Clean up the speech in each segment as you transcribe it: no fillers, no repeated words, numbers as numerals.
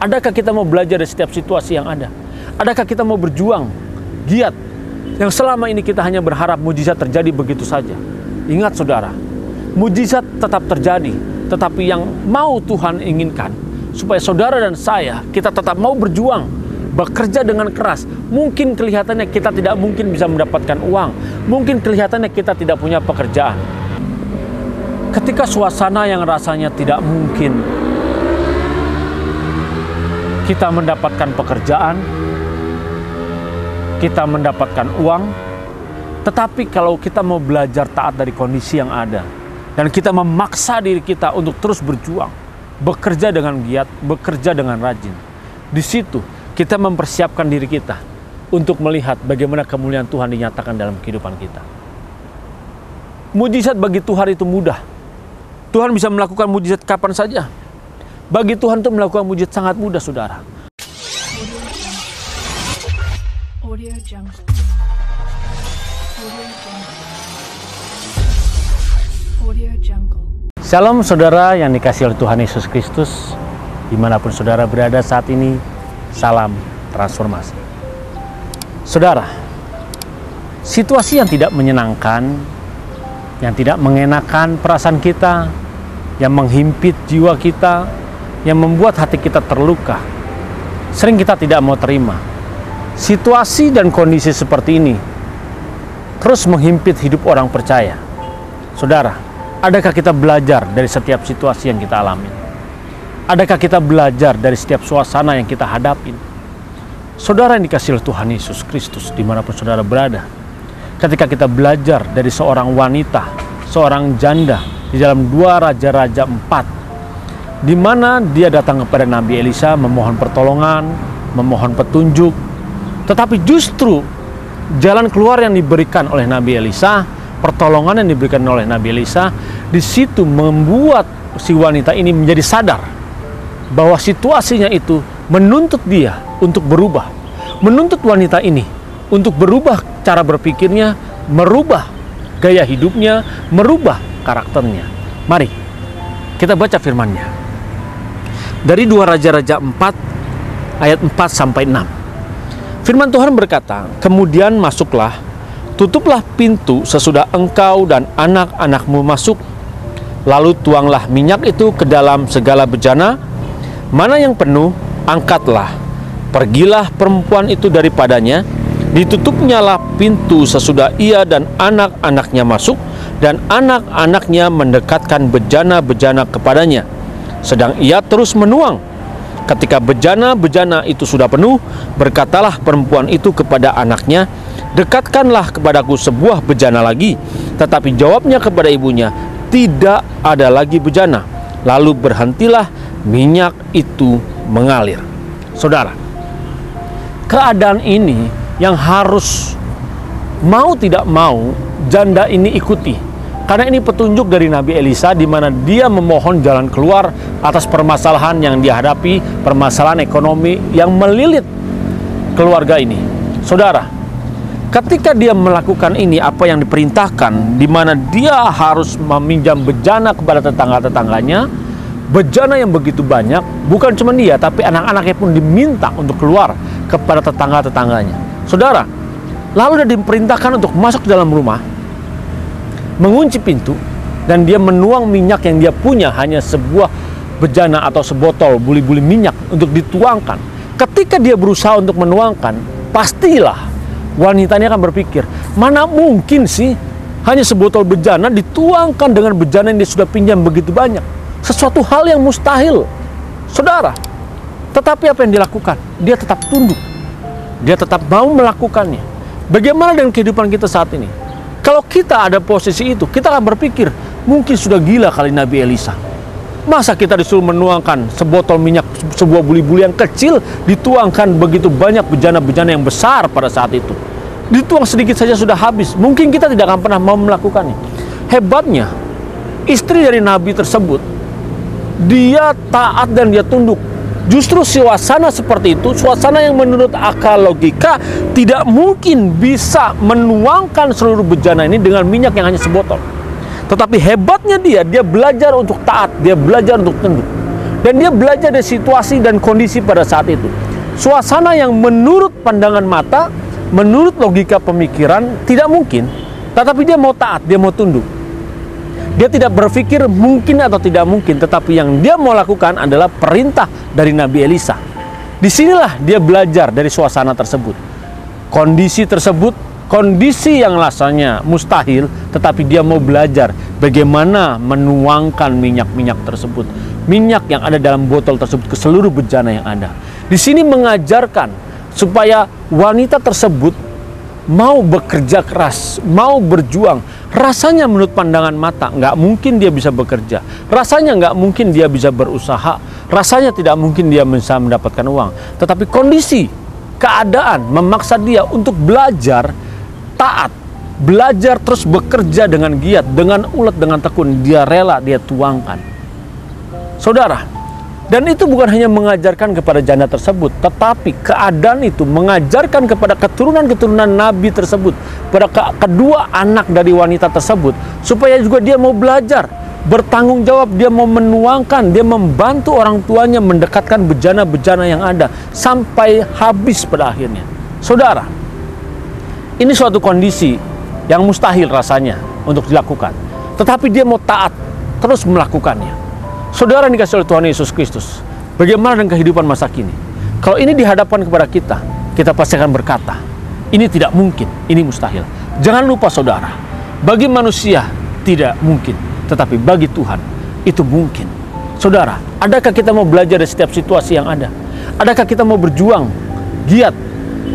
Adakah kita mau belajar dari setiap situasi yang ada? Adakah kita mau berjuang, giat, yang selama ini kita hanya berharap mujizat terjadi begitu saja? Ingat saudara, mujizat tetap terjadi, tetapi yang mau Tuhan inginkan, supaya saudara dan saya, kita tetap mau berjuang, bekerja dengan keras. Mungkin kelihatannya kita tidak mungkin bisa mendapatkan uang, mungkin kelihatannya kita tidak punya pekerjaan. Ketika suasana yang rasanya tidak mungkin kita mendapatkan pekerjaan, kita mendapatkan uang, tetapi kalau kita mau belajar taat dari kondisi yang ada, dan kita memaksa diri kita untuk terus berjuang, bekerja dengan giat, bekerja dengan rajin, di situ kita mempersiapkan diri kita untuk melihat bagaimana kemuliaan Tuhan dinyatakan dalam kehidupan kita. Mujizat bagi Tuhan itu mudah. Tuhan bisa melakukan mujizat kapan saja. Bagi Tuhan itu melakukan mujizat sangat mudah, saudara. Audio Jungle. Audio Jungle. Shalom saudara yang dikasihi oleh Tuhan Yesus Kristus. Dimanapun saudara berada saat ini, salam transformasi. Saudara, situasi yang tidak menyenangkan, yang tidak mengenakan perasaan kita, yang menghimpit jiwa kita, yang membuat hati kita terluka, sering kita tidak mau terima. Situasi dan kondisi seperti ini terus menghimpit hidup orang percaya. Saudara, adakah kita belajar dari setiap situasi yang kita alami? Adakah kita belajar dari setiap suasana yang kita hadapin? Saudara yang dikasihi oleh Tuhan Yesus Kristus, dimanapun saudara berada, ketika kita belajar dari seorang wanita, seorang janda di dalam 2 Raja-Raja 4, di mana dia datang kepada Nabi Elisa memohon pertolongan, memohon petunjuk, tetapi justru jalan keluar yang diberikan oleh Nabi Elisa, pertolongan yang diberikan oleh Nabi Elisa, di situ membuat si wanita ini menjadi sadar bahwa situasinya itu menuntut dia untuk berubah, menuntut wanita ini untuk berubah cara berpikirnya, merubah gaya hidupnya, merubah karakternya. Mari kita baca firman-Nya dari 2 Raja-Raja 4 ayat 4 sampai 6. Firman Tuhan berkata, "Kemudian masuklah, tutuplah pintu sesudah engkau dan anak-anakmu masuk. Lalu tuanglah minyak itu ke dalam segala bejana, mana yang penuh, angkatlah. Pergilah perempuan itu daripadanya, ditutupnyalah pintu sesudah ia dan anak-anaknya masuk, dan anak-anaknya mendekatkan bejana-bejana kepadanya. Sedang ia terus menuang. Ketika bejana-bejana itu sudah penuh, berkatalah perempuan itu kepada anaknya, 'Dekatkanlah kepadaku sebuah bejana lagi.' Tetapi jawabnya kepada ibunya, 'Tidak ada lagi bejana.' Lalu berhentilah minyak itu mengalir." Saudara, keadaan ini yang harus mau tidak mau janda ini ikuti. Karena ini petunjuk dari Nabi Elisa, di mana dia memohon jalan keluar atas permasalahan yang dihadapi, permasalahan ekonomi yang melilit keluarga ini. Saudara, ketika dia melakukan ini, apa yang diperintahkan, di mana dia harus meminjam bejana kepada tetangga-tetangganya, bejana yang begitu banyak, bukan cuma dia, tapi anak-anaknya pun diminta untuk keluar kepada tetangga-tetangganya. Saudara, lalu dia diperintahkan untuk masuk ke dalam rumah, mengunci pintu, dan dia menuang minyak yang dia punya, hanya sebuah bejana atau sebotol buli-buli minyak untuk dituangkan. Ketika dia berusaha untuk menuangkan, pastilah wanita ini akan berpikir, mana mungkin sih hanya sebotol bejana dituangkan dengan bejana yang dia sudah pinjam begitu banyak. Sesuatu hal yang mustahil, saudara. Tetapi apa yang dilakukan? Dia tetap tunduk. Dia tetap mau melakukannya. Bagaimana dengan kehidupan kita saat ini? Kalau kita ada posisi itu, kita akan berpikir, mungkin sudah gila kali Nabi Elisa. Masa kita disuruh menuangkan sebotol minyak, sebuah buli-buli yang kecil, dituangkan begitu banyak bejana-bejana yang besar pada saat itu. Dituang sedikit saja sudah habis. Mungkin kita tidak akan pernah mau melakukannya. Hebatnya, istri dari Nabi tersebut, dia taat dan dia tunduk. Justru suasana seperti itu, suasana yang menurut akal logika tidak mungkin bisa menuangkan seluruh bejana ini dengan minyak yang hanya sebotol. Tetapi hebatnya dia belajar untuk taat, dia belajar untuk tunduk. Dan dia belajar dari situasi dan kondisi pada saat itu. Suasana yang menurut pandangan mata, menurut logika pemikiran tidak mungkin, tetapi dia mau taat, dia mau tunduk. Dia tidak berpikir mungkin atau tidak mungkin, tetapi yang dia mau lakukan adalah perintah dari Nabi Elisa. Disinilah dia belajar dari suasana tersebut. Kondisi tersebut, kondisi yang rasanya mustahil, tetapi dia mau belajar bagaimana menuangkan minyak-minyak tersebut. Minyak yang ada dalam botol tersebut ke seluruh bejana yang ada. Di sini mengajarkan supaya wanita tersebut mau bekerja keras, mau berjuang. Rasanya menurut pandangan mata nggak mungkin dia bisa bekerja. Rasanya nggak mungkin dia bisa berusaha. Rasanya tidak mungkin dia bisa mendapatkan uang. Tetapi kondisi, keadaan memaksa dia untuk belajar taat, belajar terus bekerja dengan giat, dengan ulet, dengan tekun. Dia rela, dia tuangkan. Saudara, dan itu bukan hanya mengajarkan kepada janda tersebut, tetapi keadaan itu mengajarkan kepada keturunan-keturunan Nabi tersebut, pada kedua anak dari wanita tersebut, supaya juga dia mau belajar, bertanggung jawab, dia mau menuangkan, dia membantu orang tuanya mendekatkan bejana-bejana yang ada, sampai habis pada akhirnya. Saudara, ini suatu kondisi yang mustahil rasanya untuk dilakukan, tetapi dia mau taat, terus melakukannya. Saudara yang dikasihi oleh Tuhan Yesus Kristus, bagaimana dengan kehidupan masa kini? Kalau ini dihadapkan kepada kita, kita pasti akan berkata, ini tidak mungkin, ini mustahil. Jangan lupa saudara, bagi manusia tidak mungkin, tetapi bagi Tuhan itu mungkin. Saudara, adakah kita mau belajar dari setiap situasi yang ada? Adakah kita mau berjuang, giat,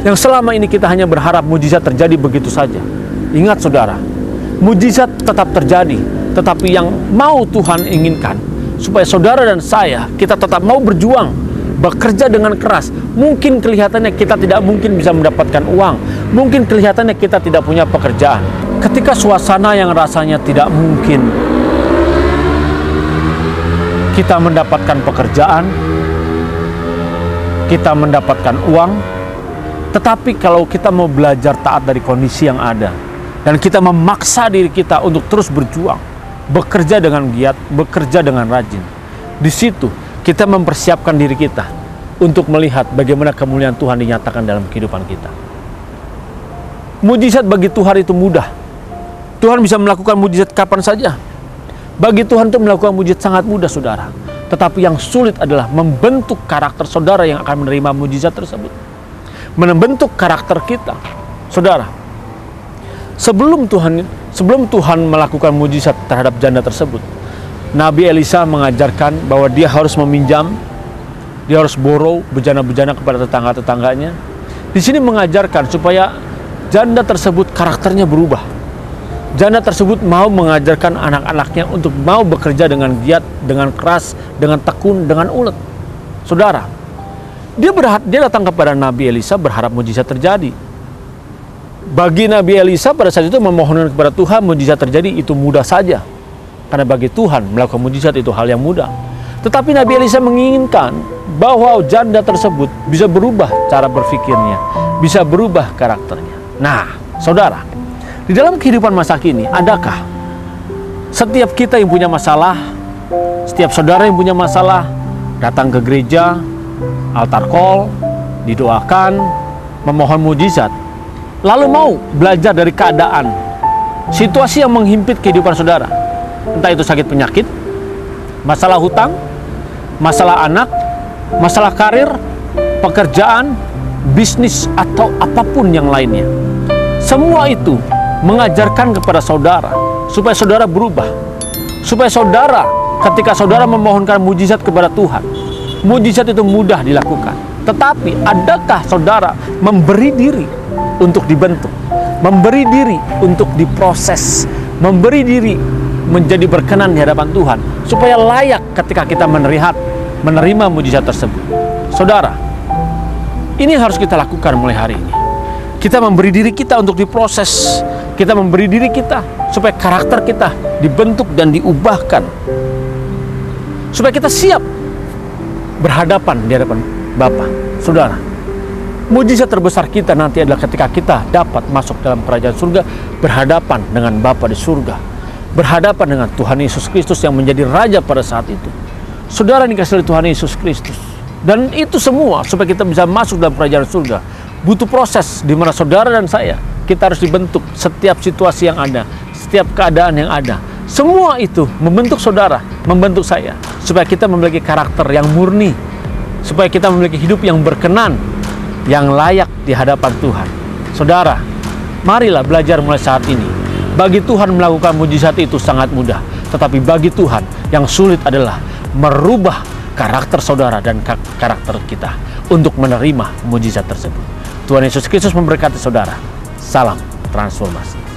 yang selama ini kita hanya berharap mujizat terjadi begitu saja? Ingat saudara, mujizat tetap terjadi, tetapi yang mau Tuhan inginkan, supaya saudara dan saya, kita tetap mau berjuang, bekerja dengan keras. Mungkin kelihatannya kita tidak mungkin bisa mendapatkan uang, mungkin kelihatannya kita tidak punya pekerjaan. Ketika suasana yang rasanya tidak mungkin kita mendapatkan pekerjaan, kita mendapatkan uang, tetapi kalau kita mau belajar taat dari kondisi yang ada, dan kita memaksa diri kita untuk terus berjuang, bekerja dengan giat, bekerja dengan rajin. Di situ kita mempersiapkan diri kita untuk melihat bagaimana kemuliaan Tuhan dinyatakan dalam kehidupan kita. Mujizat bagi Tuhan itu mudah. Tuhan bisa melakukan mujizat kapan saja. Bagi Tuhan itu melakukan mujizat sangat mudah, saudara. Tetapi yang sulit adalah membentuk karakter saudara yang akan menerima mujizat tersebut. Membentuk karakter kita. Saudara, Sebelum Tuhan melakukan mujizat terhadap janda tersebut, Nabi Elisa mengajarkan bahwa dia harus meminjam, dia harus borrow bejana-bejana kepada tetangga-tetangganya. Di sini mengajarkan supaya janda tersebut karakternya berubah. Janda tersebut mau mengajarkan anak-anaknya untuk mau bekerja dengan giat, dengan keras, dengan tekun, dengan ulet. Saudara, dia datang kepada Nabi Elisa berharap mujizat terjadi. Bagi Nabi Elisa pada saat itu memohonkan kepada Tuhan mujizat terjadi itu mudah saja. Karena bagi Tuhan melakukan mujizat itu hal yang mudah. Tetapi Nabi Elisa menginginkan bahwa janda tersebut bisa berubah cara berpikirnya, bisa berubah karakternya. Nah, saudara, di dalam kehidupan masa kini, adakah setiap kita yang punya masalah, setiap saudara yang punya masalah, datang ke gereja, altar call, didoakan, memohon mujizat, lalu mau belajar dari keadaan, situasi yang menghimpit kehidupan saudara, entah itu sakit penyakit, masalah hutang, masalah anak, masalah karir, pekerjaan, bisnis, atau apapun yang lainnya. Semua itu mengajarkan kepada saudara supaya saudara berubah, supaya saudara ketika saudara memohonkan mujizat kepada Tuhan, mujizat itu mudah dilakukan. Tetapi adakah saudara memberi diri untuk dibentuk, memberi diri untuk diproses, memberi diri menjadi berkenan di hadapan Tuhan, supaya layak ketika kita menerima mujizat tersebut? Saudara, ini harus kita lakukan mulai hari ini. Kita memberi diri kita untuk diproses, kita memberi diri kita supaya karakter kita dibentuk dan diubahkan, supaya kita siap berhadapan di hadapan Bapa. Saudara, mujizat terbesar kita nanti adalah ketika kita dapat masuk dalam kerajaan surga, berhadapan dengan Bapa di surga, berhadapan dengan Tuhan Yesus Kristus yang menjadi Raja pada saat itu. Saudara dikasih oleh Tuhan Yesus Kristus. Dan itu semua supaya kita bisa masuk dalam kerajaan surga butuh proses di mana saudara dan saya, kita harus dibentuk setiap situasi yang ada, setiap keadaan yang ada. Semua itu membentuk saudara, membentuk saya, supaya kita memiliki karakter yang murni, supaya kita memiliki hidup yang berkenan, yang layak di hadapan Tuhan. Saudara, marilah belajar mulai saat ini. Bagi Tuhan melakukan mujizat itu sangat mudah, tetapi bagi Tuhan yang sulit adalah merubah karakter saudara dan karakter kita untuk menerima mujizat tersebut. Tuhan Yesus Kristus memberkati saudara. Salam transformasi.